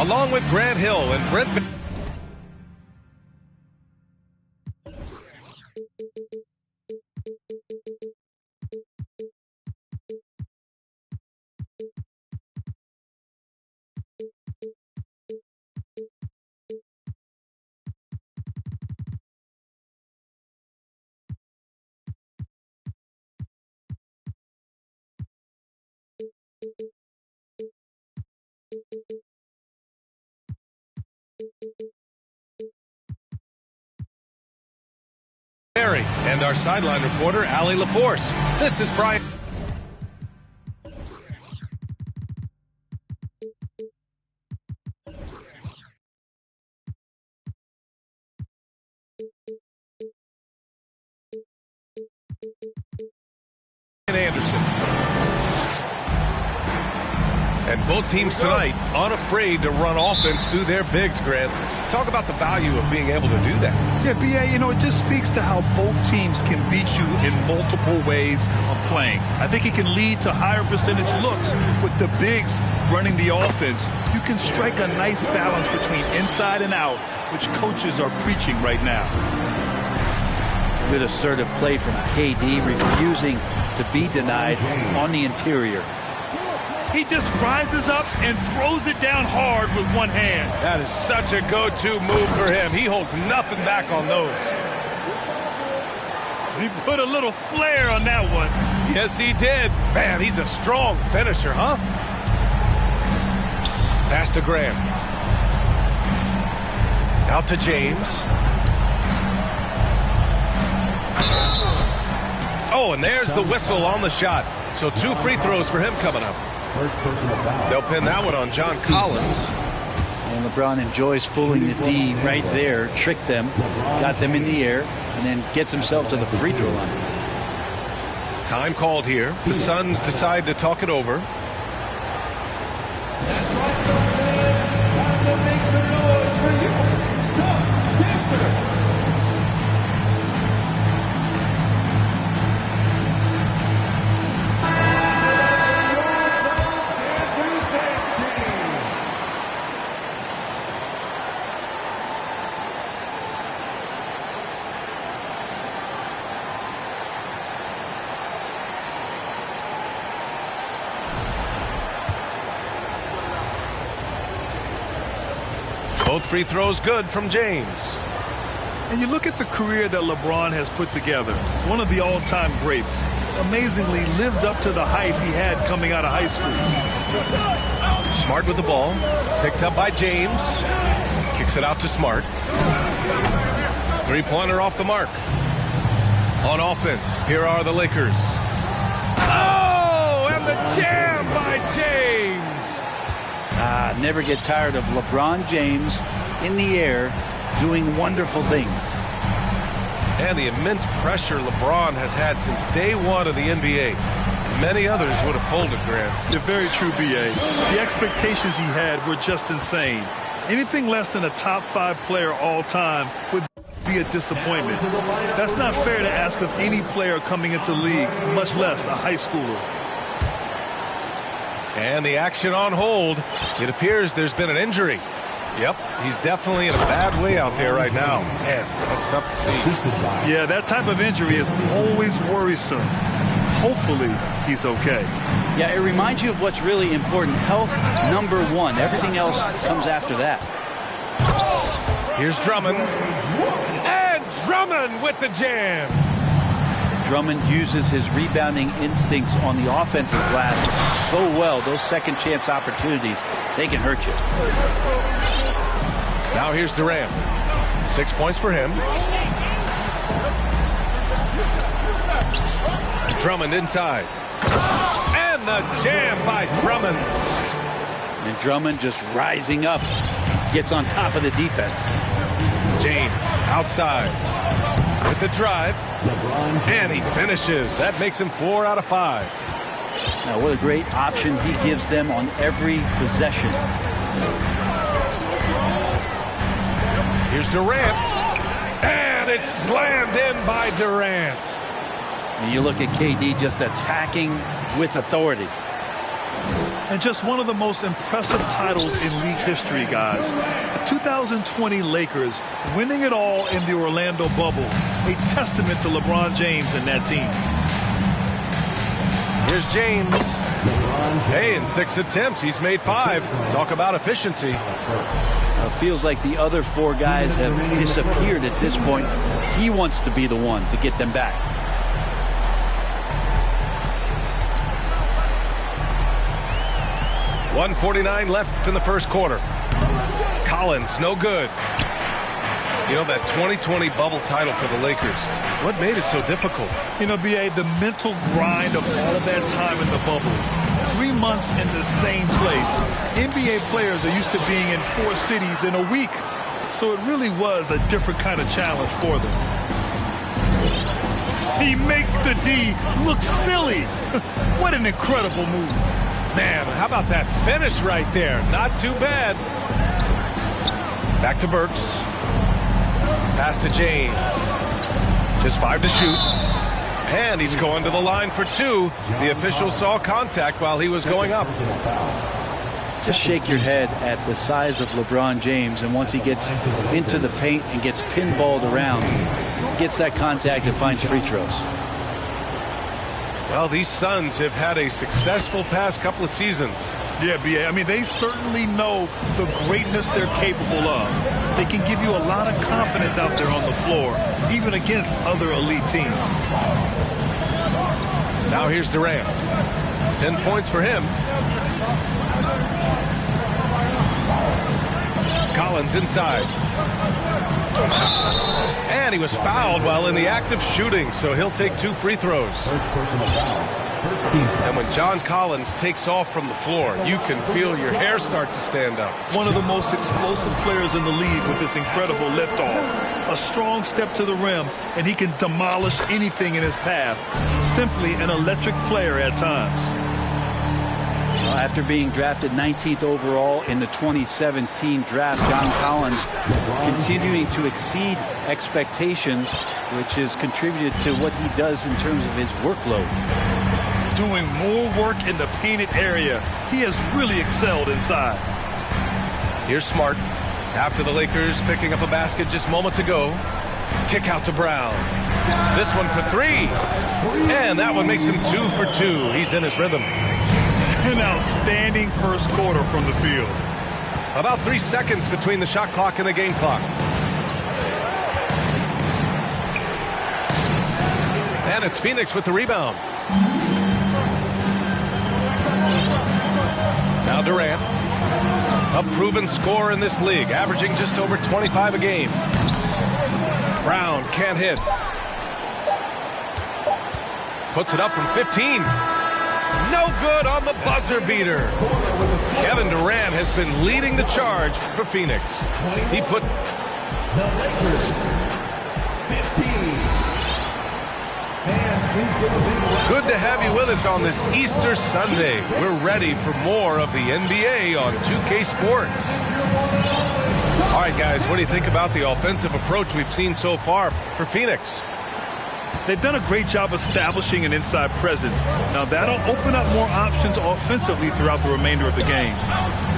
along with Grant Hill and Brent. And our sideline reporter, Allie LaForce. This is Brian. Anderson. And both teams tonight unafraid to run offense through their bigs, Grant. Talk about the value of being able to do that. Yeah, B.A., it just speaks to how both teams can beat you in multiple ways of playing. I think it can lead to higher percentage looks with the bigs running the offense. You can strike a nice balance between inside and out, which coaches are preaching right now. Good assertive play from KD, refusing to be denied on the interior. He just rises up and throws it down hard with one hand. That is such a go-to move for him. He holds nothing back on those. He put a little flair on that one. Yes, he did. Man, he's a strong finisher, huh? Pass to Graham. Out to James. Oh, and there's the whistle on the shot. So 2 free throws for him coming up. They'll pin that one on John Collins. And LeBron enjoys fooling the D right there, tricked them, got them in the air, and then gets himself to the free throw line. Time called here. The Suns decide to talk it over. Both free throws good from James. And you look at the career that LeBron has put together. One of the all-time greats. Amazingly lived up to the hype he had coming out of high school. Smart with the ball. Picked up by James. Kicks it out to Smart. Three-pointer off the mark. On offense, here are the Lakers. Oh, and the jam by James. Never get tired of LeBron James in the air doing wonderful things. And the immense pressure LeBron has had since day one of the NBA. Many others would have folded, Grant. You're very true, B.A. The expectations he had were just insane. Anything less than a top 5 player all time would be a disappointment. That's not fair to ask of any player coming into the league, much less a high schooler. And the action on hold. It appears there's been an injury. Yep, he's definitely in a bad way out there right now. Man, that's tough to see. Yeah, that type of injury is always worrisome. Hopefully, he's okay. Yeah, it reminds you of what's really important. Health, number one. Everything else comes after that. Here's Drummond. And Drummond with the jam. Drummond uses his rebounding instincts on the offensive glass so well. Those second chance opportunities, they can hurt you. Now here's Durant. 6 points for him. Drummond inside. And the jam by Drummond. And Drummond just rising up. Gets on top of the defense. James outside. With the drive. And he finishes. That makes him 4 out of 5. Now, what a great option he gives them on every possession. Here's Durant. And it's slammed in by Durant. And you look at KD just attacking with authority. and just one of the most impressive titles in league history, guys. The 2020 Lakers winning it all in the Orlando bubble, a testament to LeBron James and that team. Here's James. Hey, in 6 attempts, he's made 5. Talk about efficiency. Feels like the other 4 guys have disappeared at this point. He wants to be the one to get them back. .149 left in the first quarter. Collins, no good. You know, that 2020 bubble title for the Lakers, what made it so difficult? You know, B.A., the mental grind of all of that time in the bubble. 3 months in the same place. NBA players are used to being in 4 cities in a week. So it really was a different kind of challenge for them. He makes the D look silly. What an incredible move. Man, how about that finish right there? Not too bad. Back to Burks. Pass to James. Just 5 to shoot. And he's going to the line for 2. The official saw contact while he was going up. Just shake your head at the size of LeBron James, and once he gets into the paint and gets pinballed around, gets that contact and finds free throws. Well, these Suns have had a successful past couple of seasons. Yeah, B.A., I mean, they certainly know the greatness they're capable of. They can give you a lot of confidence out there on the floor, even against other elite teams. Now here's Durant. 10 points for him. Collins inside. And he was fouled while in the act of shooting, so he'll take 2 free throws. And when John Collins takes off from the floor, you can feel your hair start to stand up. One of the most explosive players in the league with this incredible liftoff. A strong step to the rim, and he can demolish anything in his path. Simply an electric player at times. After being drafted 19th overall in the 2017 draft, John Collins continuing to exceed expectations, which has contributed to what he does in terms of his workload. Doing more work in the painted area. He has really excelled inside. Here's Smart. After the Lakers picking up a basket just moments ago. Kick out to Brown. This one for 3. And that one makes him 2 for 2. He's in his rhythm. An outstanding first quarter from the field. About 3 seconds between the shot clock and the game clock. And it's Phoenix with the rebound. Now Durant, a proven scorer in this league, averaging just over 25 a game. Brown can't hit. Puts it up from 15. No good on the buzzer beater. Kevin Durant has been leading the charge for Phoenix. He put the Lakers 15. Good to have you with us on this Easter Sunday. We're ready for more of the NBA on 2K Sports. All right, guys, what do you think about the offensive approach we've seen so far for Phoenix? They've done a great job establishing an inside presence. Now, that'll open up more options offensively throughout the remainder of the game.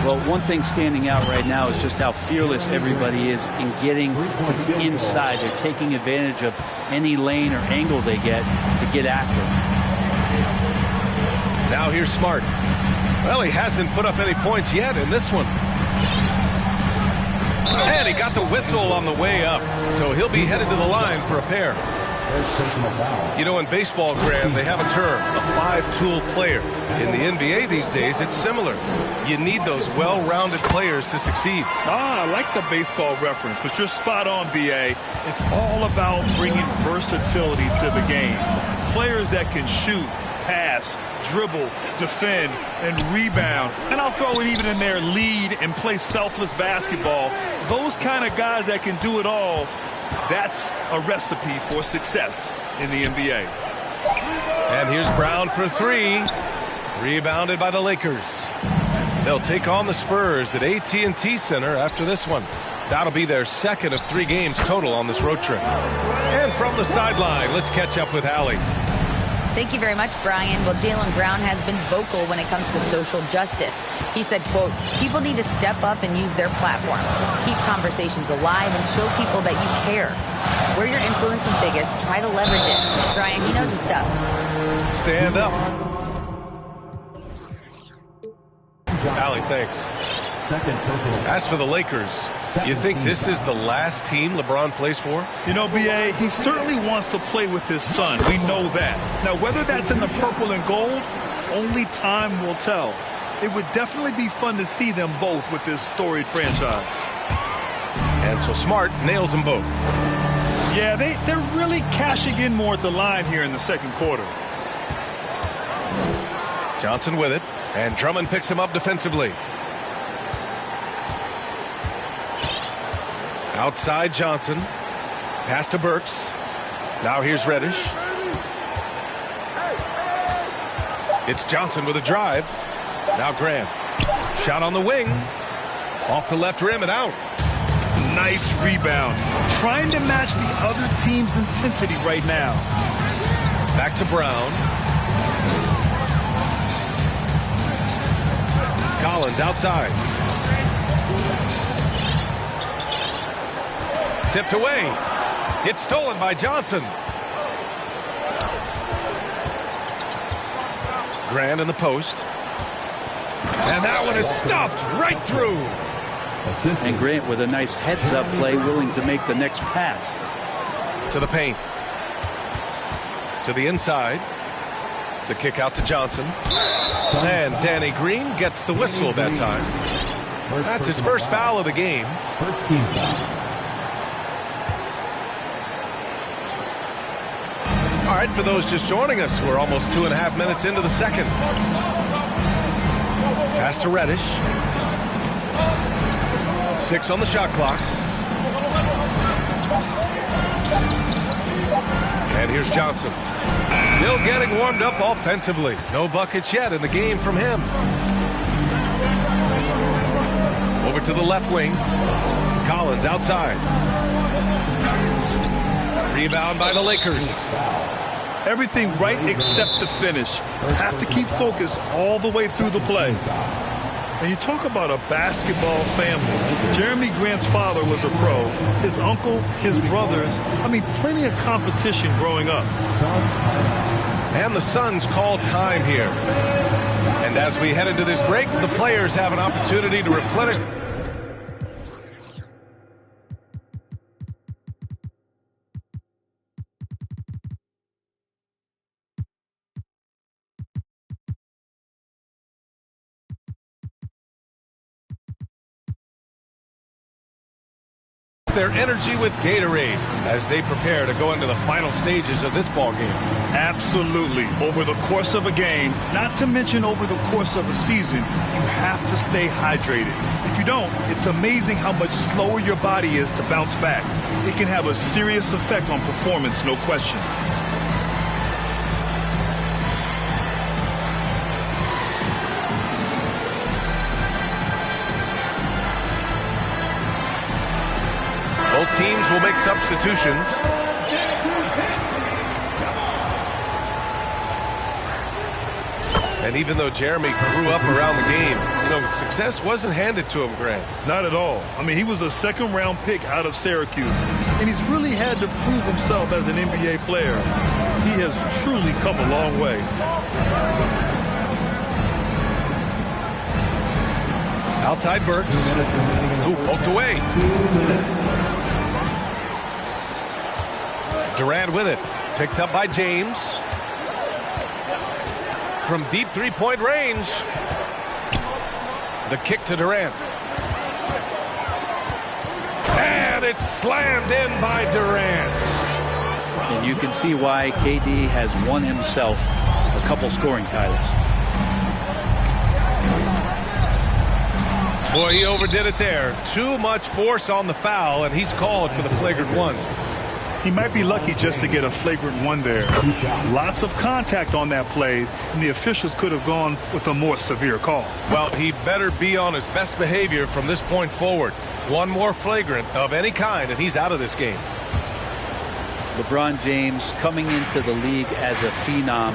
Well, one thing standing out right now is just how fearless everybody is in getting to the inside. They're taking advantage of any lane or angle they get to get after. Now here's Smart. Well, he hasn't put up any points yet in this one. And he got the whistle on the way up, so he'll be headed to the line for a pair. You know, in baseball, Graham, they have a term, a 5-tool player. In the NBA these days, it's similar. You need those well-rounded players to succeed. I like the baseball reference, but you're spot on, B.A. It's all about bringing versatility to the game. Players that can shoot, pass, dribble, defend, and rebound. And I'll throw it even in there, lead and play selfless basketball. Those kind of guys that can do it all, that's a recipe for success in the NBA. And here's Brown for 3. Rebounded by the Lakers. They'll take on the Spurs at AT&T Center after this one. That'll be their second of 3 games total on this road trip. And from the sideline, let's catch up with Allie. Thank you very much, Brian. Well, Jaylen Brown has been vocal when it comes to social justice. He said, quote, people need to step up and use their platform. Keep conversations alive and show people that you care. Where your influence is biggest, try to leverage it. Brian, he knows his stuff. Stand up. Allie, thanks. As for the Lakers, you think this is the last team LeBron plays for? You know, B.A., he certainly wants to play with his son. We know that. Now, whether that's in the purple and gold, only time will tell. It would definitely be fun to see them both with this storied franchise. And so Smart nails them both. Yeah, they're really cashing in more at the line here in the second quarter. Johnson with it, and Drummond picks him up defensively. Outside Johnson. Pass to Burks. Now here's Reddish. It's Johnson with a drive. Now Graham. Shot on the wing. Off the left rim and out. Nice rebound. Trying to match the other team's intensity right now. Back to Brown. Collins outside. Tipped away. It's stolen by Johnson. Grant in the post. And that one is stuffed right through. And Grant with a nice heads-up play, willing to make the next pass. To the paint. To the inside. The kick out to Johnson. And Danny Green gets the whistle that time. That's his first foul of the game. First team foul. All right, for those just joining us, we're almost 2.5 minutes into the second. Pass to Reddish. 6 on the shot clock. And here's Johnson. Still getting warmed up offensively. No buckets yet in the game from him. Over to the left wing. Collins outside. Rebound by the Lakers. Everything right except the finish. Have to keep focused all the way through the play. And you talk about a basketball family. Jeremy Grant's father was a pro. His uncle, his brothers. I mean, plenty of competition growing up. And the Suns call time here. And as we head into this break, the players have an opportunity to replenish. Their energy with Gatorade as they prepare to go into the final stages of this ball game. Absolutely. Over the course of a game, not to mention over the course of a season, you have to stay hydrated. If you don't, it's amazing how much slower your body is to bounce back. It can have a serious effect on performance, no question. Both teams will make substitutions. And even though Jeremy grew up around the game, you know, success wasn't handed to him, Grant. Not at all. I mean, he was a second-round pick out of Syracuse, and he's really had to prove himself as an NBA player. He has truly come a long way. Outside Burks, who poked away. Durant with it. Picked up by James. From deep three-point range. The kick to Durant. And it's slammed in by Durant. And you can see why KD has won himself a couple scoring titles. Boy, he overdid it there. Too much force on the foul, and he's called for the flagrant one. He might be lucky just to get a flagrant one there. Lots of contact on that play, and the officials could have gone with a more severe call. Well, he better be on his best behavior from this point forward. One more flagrant of any kind, and he's out of this game. LeBron James, coming into the league as a phenom,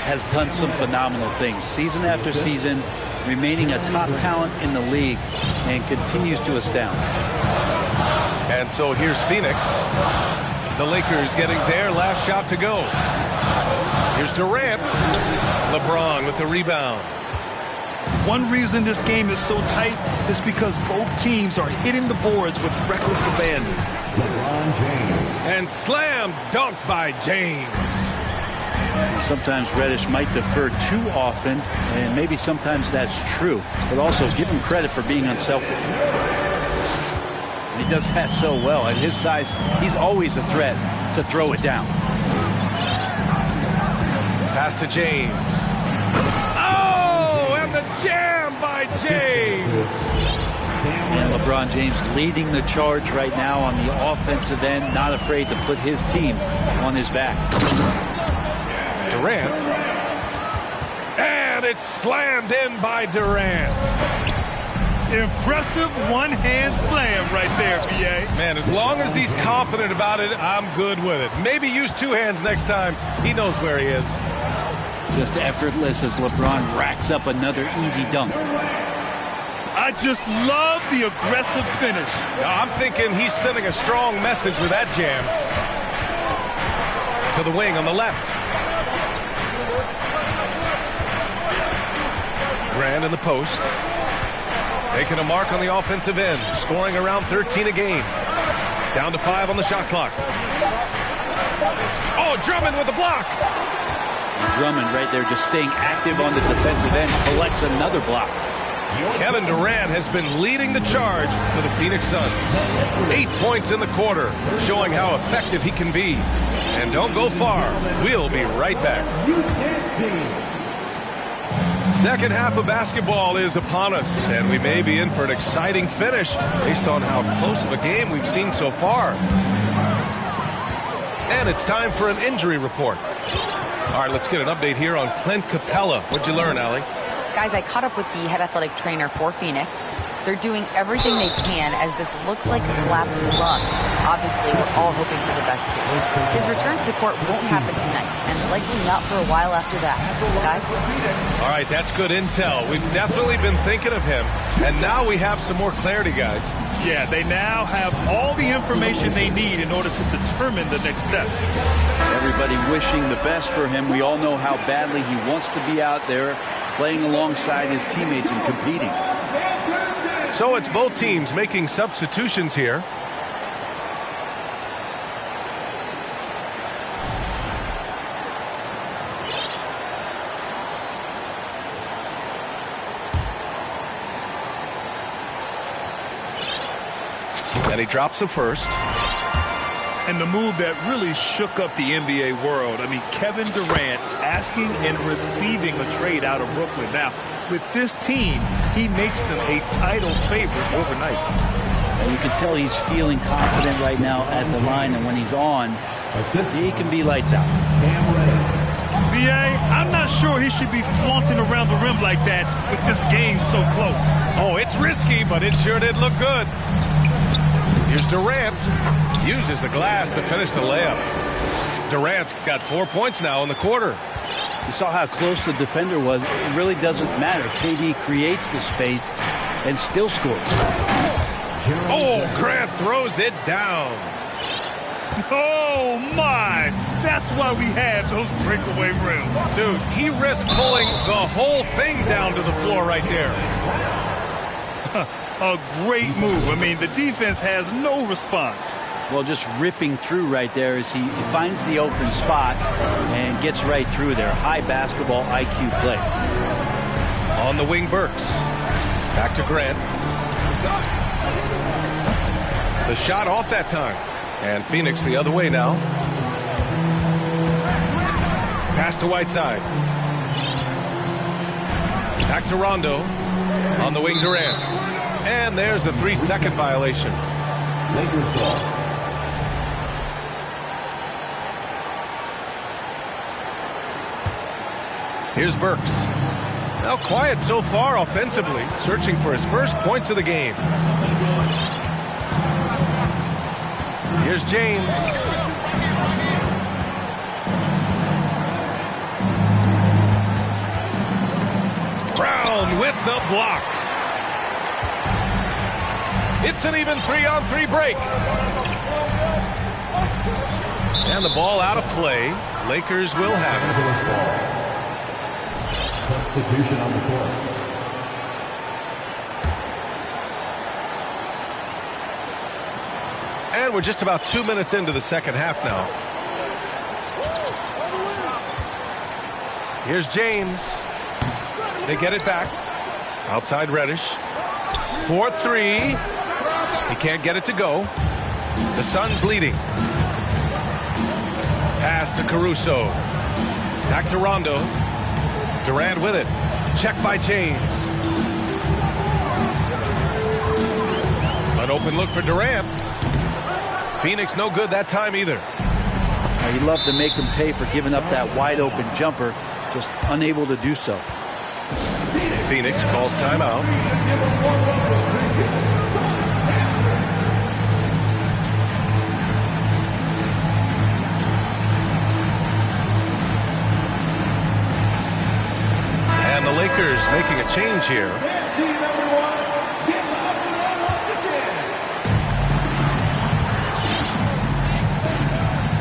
has done some phenomenal things. Season after season, remaining a top talent in the league, and continues to astound. And so here's Phoenix. The Lakers getting their last shot to go. Here's Durant. LeBron with the rebound. One reason this game is so tight is because both teams are hitting the boards with reckless abandon. LeBron James. And slam dunk by James. Sometimes Reddish might defer too often, and maybe sometimes that's true, but also give him credit for being unselfish. He does that so well. At his size, he's always a threat to throw it down. Pass to James. Oh, and the jam by James. And LeBron James leading the charge right now on the offensive end, not afraid to put his team on his back. Durant. And it's slammed in by Durant. Impressive one-hand slam right there, B.A. Man, as long as he's confident about it, I'm good with it. Maybe use two hands next time. He knows where he is. Just effortless as LeBron racks up another easy dunk. I just love the aggressive finish. Now, I'm thinking he's sending a strong message with that jam. To the wing on the left. Grant in the post. Making a mark on the offensive end. Scoring around 13 a game. Down to 5 on the shot clock. Oh, Drummond with the block. Drummond right there just staying active on the defensive end. Collects another block. Kevin Durant has been leading the charge for the Phoenix Suns. 8 points in the quarter, showing how effective he can be. And don't go far. We'll be right back. Second half of basketball is upon us, and we may be in for an exciting finish based on how close of a game we've seen so far. And it's time for an injury report. All right, let's get an update here on Clint Capella. What'd you learn, Allie? Guys, I caught up with the head athletic trainer for Phoenix. They're doing everything they can as this looks like a collapsed lung. Obviously, we're all hoping for the best here. His return to the court won't happen tonight, and likely not for a while after that. Guys? All right, that's good intel. We've definitely been thinking of him, and now we have some more clarity, guys. Yeah, they now have all the information they need in order to determine the next steps. Everybody wishing the best for him. We all know how badly he wants to be out there, playing alongside his teammates and competing. So it's both teams making substitutions here. And he drops the first. And the move that really shook up the NBA world. I mean, Kevin Durant asking and receiving a trade out of Brooklyn. Now, with this team, he makes them a title favorite overnight. And you can tell he's feeling confident right now at the line, and when he's on, he can be lights out. B.A., I'm not sure he should be flaunting around the rim like that with this game so close. Oh, it's risky, but it sure did look good. Here's Durant. Uses the glass to finish the layup. Durant's got 4 points now in the quarter. You saw how close the defender was. It really doesn't matter. KD creates the space and still scores. Oh, Grant throws it down. Oh, my. That's why we have those breakaway rims. Dude, he risked pulling the whole thing down to the floor right there. A great move. I mean, the defense has no response. Well, just ripping through right there as he finds the open spot and gets right through there. High basketball IQ play. On the wing, Burks. Back to Grant. The shot off that time. And Phoenix the other way now. Pass to Whiteside. Back to Rondo. On the wing, Durant. And there's a 3-second violation. Lakers ball. Here's Burks. Now quiet so far offensively, searching for his first points of the game. Here's James. Brown with the block. It's an even 3-on-3 break. And the ball out of play. Lakers will have it. Substitution on the court. And we're just about 2 minutes into the second half now. Here's James. They get it back. Outside Reddish. 4-3. He can't get it to go. The Suns leading. Pass to Caruso. Back to Rondo. Durant with it. Check by James. An open look for Durant. Phoenix no good that time either. He loved to make them pay for giving up that wide open jumper. Just unable to do so. Phoenix calls timeout. And the Lakers making a change here.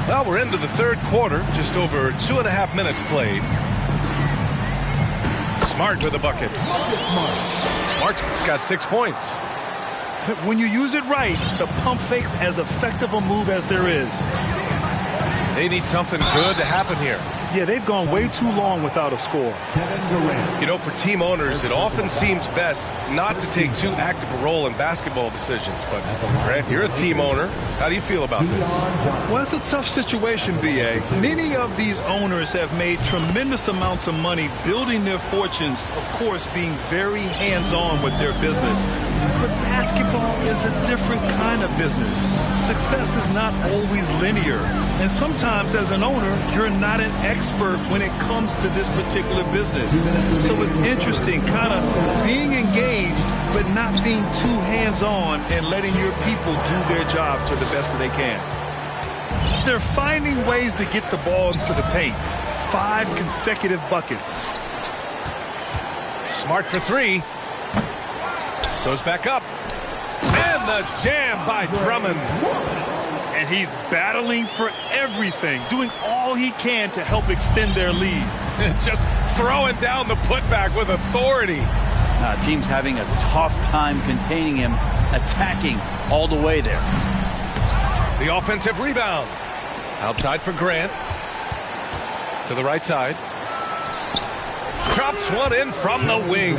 Well, we're into the third quarter. Just over 2.5 minutes played. Smart with a bucket. Smart's got 6 points. When you use it right, the pump fake's as effective a move as there is. They need something good to happen here. Yeah, they've gone way too long without a score. You know, for team owners, it often seems best not to take too active a role in basketball decisions. But, Grant, you're a team owner. How do you feel about this? Well, it's a tough situation, B.A. Many of these owners have made tremendous amounts of money building their fortunes, of course, being very hands-on with their business. But basketball is a different kind of business. Success is not always linear. And sometimes, as an owner, you're not an expert when it comes to this particular business. So it's interesting, kind of being engaged, but not being too hands-on and letting your people do their job to the best that they can. They're finding ways to get the ball into the paint. 5 consecutive buckets. Smart for 3. Goes back up. And the jam by Drummond. And he's battling for everything, doing all he can to help extend their lead. Just throwing down the putback with authority. Team's having a tough time containing him, attacking all the way there. The offensive rebound. Outside for Grant. To the right side. Drops one in from the wing.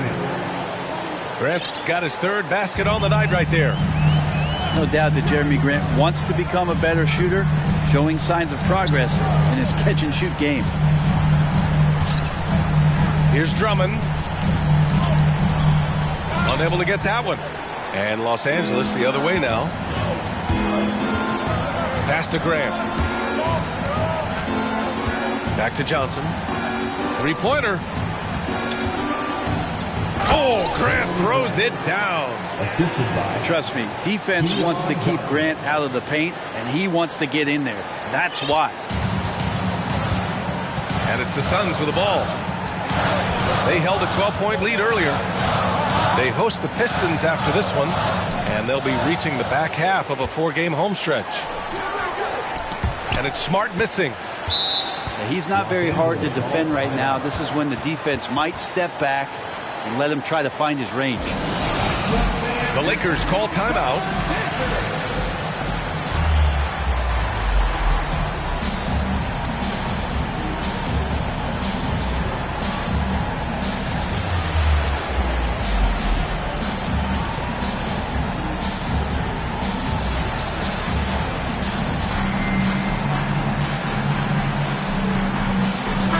Grant's got his 3rd basket on the night right there. No doubt that Jeremy Grant wants to become a better shooter, showing signs of progress in his catch-and-shoot game. Here's Drummond. Unable to get that one. And Los Angeles the other way now. Pass to Grant. Back to Johnson. 3-pointer. Oh, Grant throws it down. Assisted by. Trust me, defense wants to keep Grant out of the paint, and he wants to get in there. That's why. And it's the Suns with the ball. They held a 12-point lead earlier. They host the Pistons after this one, and they'll be reaching the back half of a 4-game home stretch. And it's Smart missing. He's not very hard to defend right now. This is when the defense might step back and let him try to find his range. The Lakers call timeout.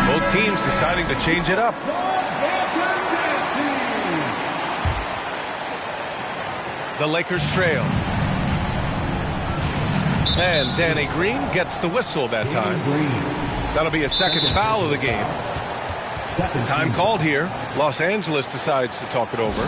Both teams deciding to change it up. The Lakers trail. And Danny Green gets the whistle that time. That'll be a 2nd foul of the game. Time called here. Los Angeles decides to talk it over.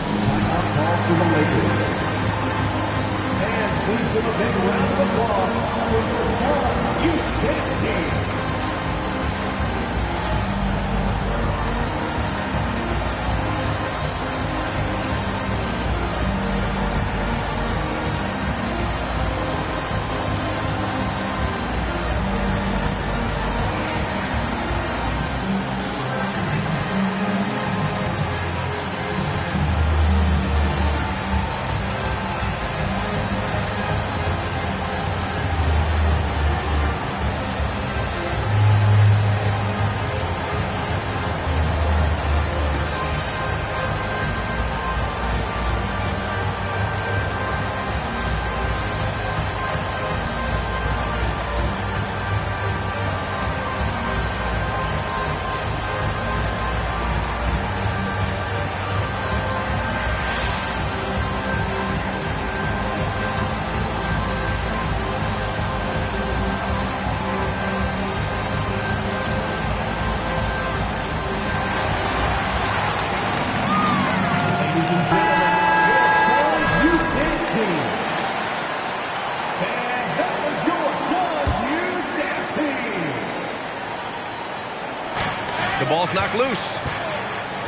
the ball's knocked loose.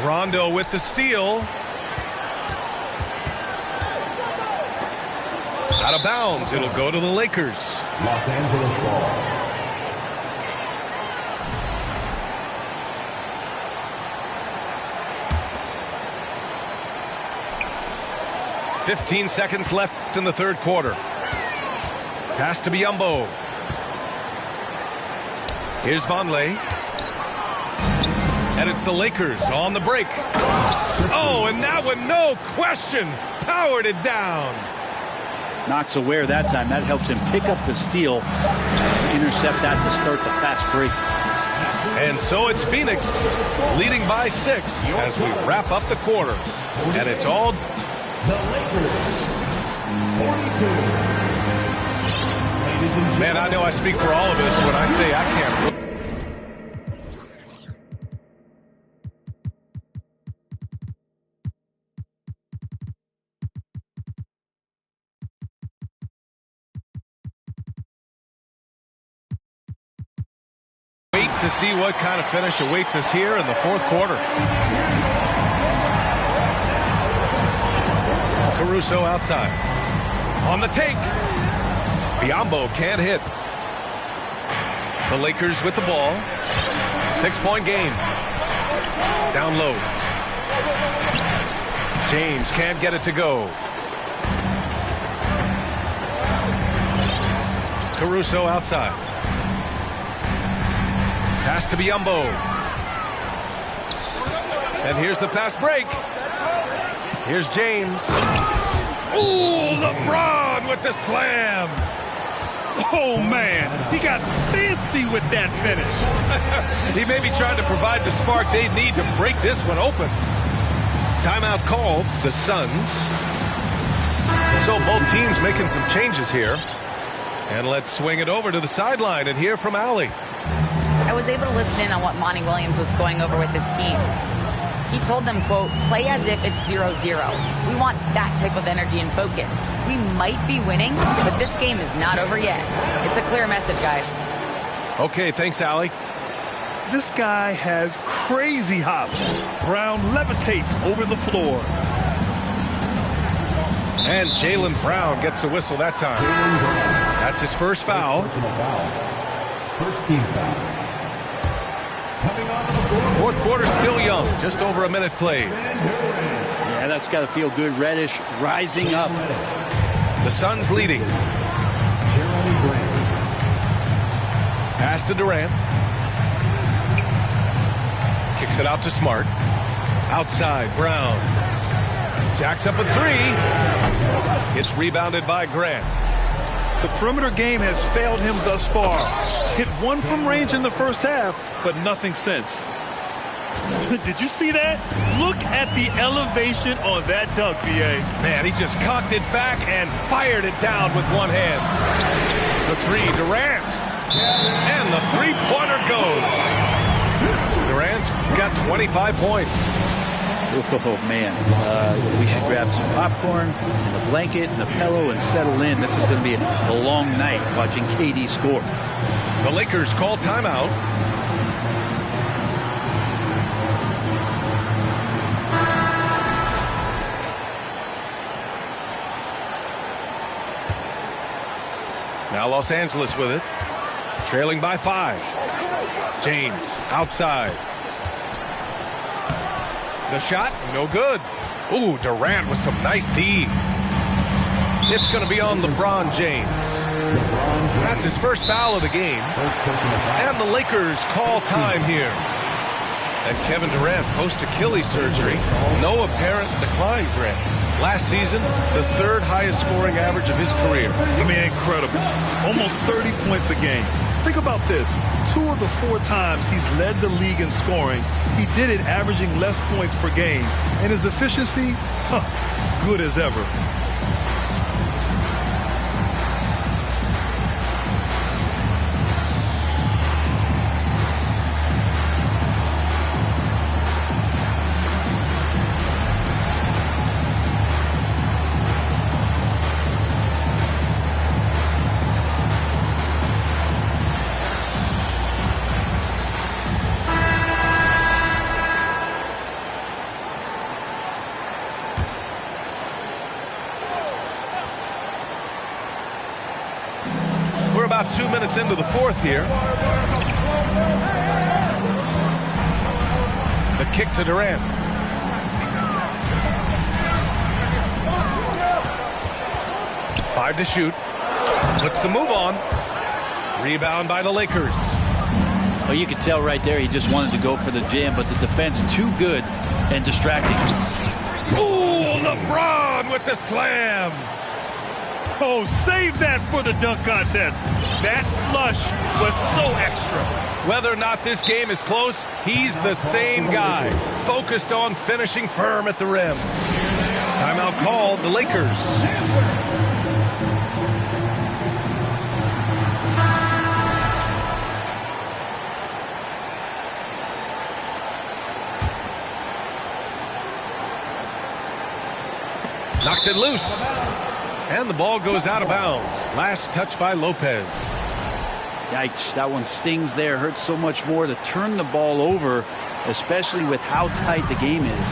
Rondo with the steal. Out of bounds. It'll go to the Lakers. Los Angeles ball. 15 seconds left in the third quarter. Pass to Biyombo. Here's Vonleh. And it's the Lakers on the break. Oh, and that one, no question, powered it down. Knox aware that time. That helps him pick up the steal, intercept that to start the fast break. And so it's Phoenix leading by 6 as we wrap up the quarter. And it's all The Lakers, 42. Man, I know I speak for all of us when I say I can't. Wait to see what kind of finish awaits us here in the fourth quarter. Caruso outside. On the take. Biyombo can't hit. The Lakers with the ball. 6-point game. Down low. James can't get it to go. Caruso outside. Pass to Biyombo. And here's the fast break. Here's James. Ooh, LeBron with the slam. Oh, man, he got fancy with that finish. He may be trying to provide the spark they need to break this one open. Timeout called, the Suns. So both teams making some changes here. And let's swing it over to the sideline and hear from Allie. I was able to listen in on what Monty Williams was going over with his team. He told them, quote, play as if it's 0-0. We want that type of energy and focus. We might be winning, but this game is not over yet. It's a clear message, guys. Okay, thanks, Allie. This guy has crazy hops. Brown levitates over the floor. And Jaylen Brown gets a whistle that time. That's his first foul. Personal foul. First team foul. Coming on the floor. Fourth quarter still young. Just over a minute played. Yeah, that's got to feel good. Reddish rising up. The Suns leading. Jeremy Grant. Pass to Durant. Kicks it out to Smart. Outside, Brown. Jacks up a three. It's rebounded by Grant. The perimeter game has failed him thus far. Hit one from range in the first half, but nothing since. Did you see that? Look at the elevation on that dunk, B.A. Man, he just cocked it back and fired it down with one hand. The three, Durant. And the three-pointer goes. Durant's got 25 points. Oh, man. We should grab some popcorn and a blanket and a pillow and settle in. This is going to be a long night watching KD score. The Lakers call timeout. Now Los Angeles with it. Trailing by 5. James outside. The shot, no good. Ooh, Durant with some nice D. It's going to be on LeBron James. That's his first foul of the game. And the Lakers call time here. And Kevin Durant post-Achilles surgery. No apparent decline, Grant. Last season, the third highest scoring average of his career. I mean, incredible. Almost 30 points a game. Think about this. 2 of the 4 times he's led the league in scoring, he did it averaging less points per game. And his efficiency, good as ever. about 2 minutes into the fourth here. The kick to Durant. Five to shoot. Puts the move on. Rebound by the Lakers. Well, you could tell right there he just wanted to go for the jam, but the defense too good and distracting. Ooh, LeBron with the slam. Oh, save that for the dunk contest. That flush was so extra. Whether or not this game is close, he's the same guy, focused on finishing firm at the rim. Timeout called, the Lakers. Knocks it loose. And the ball goes out of bounds. Last touch by Lopez. Yikes, that one stings there. Hurts so much more to turn the ball over, especially with how tight the game is.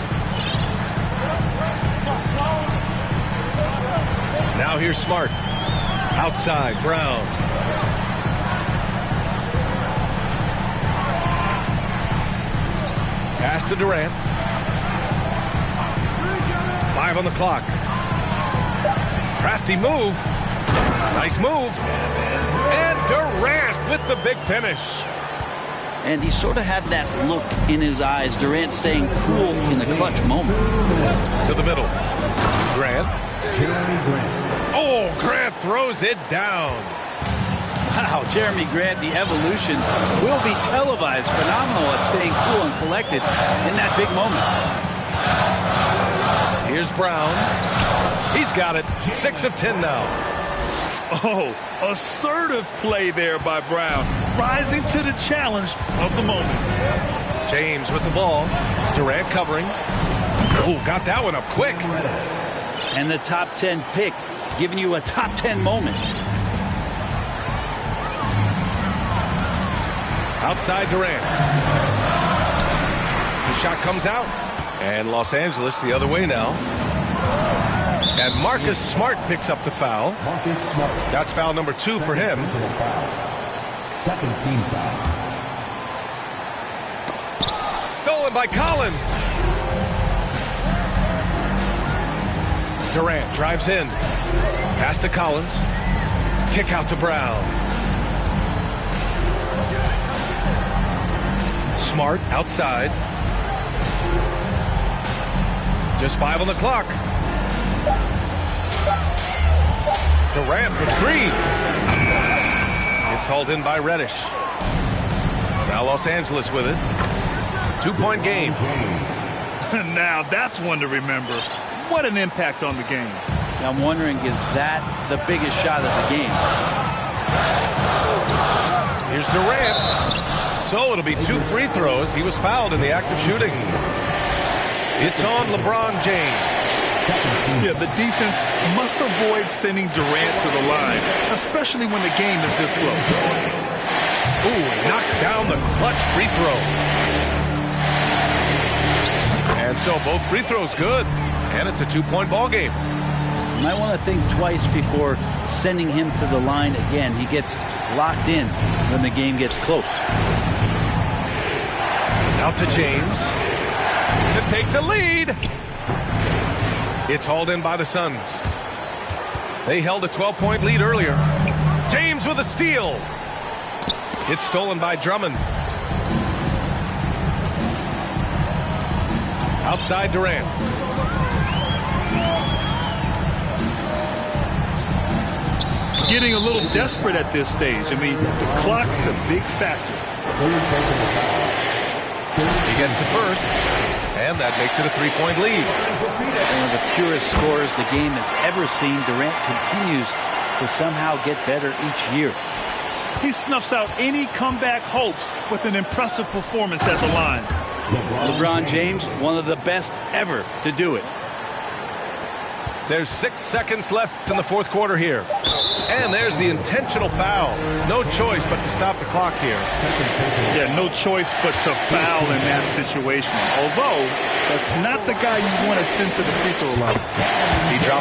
Now here's Smart. Outside, Brown. Pass to Durant. 5 on the clock. Crafty move. Nice move. And Durant with the big finish. And he sort of had that look in his eyes. Durant staying cool in the clutch moment. To the middle. Grant. Oh, Grant throws it down. Wow, Jeremy Grant, the evolution will be televised. Phenomenal at staying cool and collected in that big moment. Here's Brown. He's got it. 6 of 10 now. Oh, assertive play there by Brown. Rising to the challenge of the moment. James with the ball. Durant covering. Oh, got that one up quick. And the top 10 pick, giving you a top 10 moment. Outside Durant. The shot comes out. And Los Angeles the other way now. And Marcus Smart picks up the foul. Marcus Smart. That's foul number 2 for him. Second team foul. Stolen by Collins. Durant drives in. Pass to Collins. Kick out to Brown. Smart outside. Just 5 on the clock. Durant for 3. It's hauled in by Reddish. Now Los Angeles with it. 2-point game. Now that's one to remember. What an impact on the game. Now I'm wondering, is that the biggest shot of the game? Here's Durant. So it'll be 2 free throws. He was fouled in the act of shooting. It's on LeBron James. Yeah, the defense must avoid sending Durant to the line, especially when the game is this close. Ooh, he knocks down the clutch free throw. And so both free throws good. And it's a 2-point ball game. You might want to think twice before sending him to the line again. He gets locked in when the game gets close. Out to James to take the lead. It's hauled in by the Suns. They held a 12-point lead earlier. James with a steal. It's stolen by Drummond. Outside Durant. Getting a little desperate at this stage. I mean, the clock's the big factor. He gets the first, and that makes it a 3-point lead. One of the purest scorers the game has ever seen. Durant continues to somehow get better each year. He snuffs out any comeback hopes with an impressive performance at the line. LeBron James, one of the best ever to do it. There's 6 seconds left in the fourth quarter here. And there's the intentional foul. No choice but to stop the clock here. Yeah, no choice but to foul in that situation. Although, that's not the guy you want to send to the free throw line. He dropped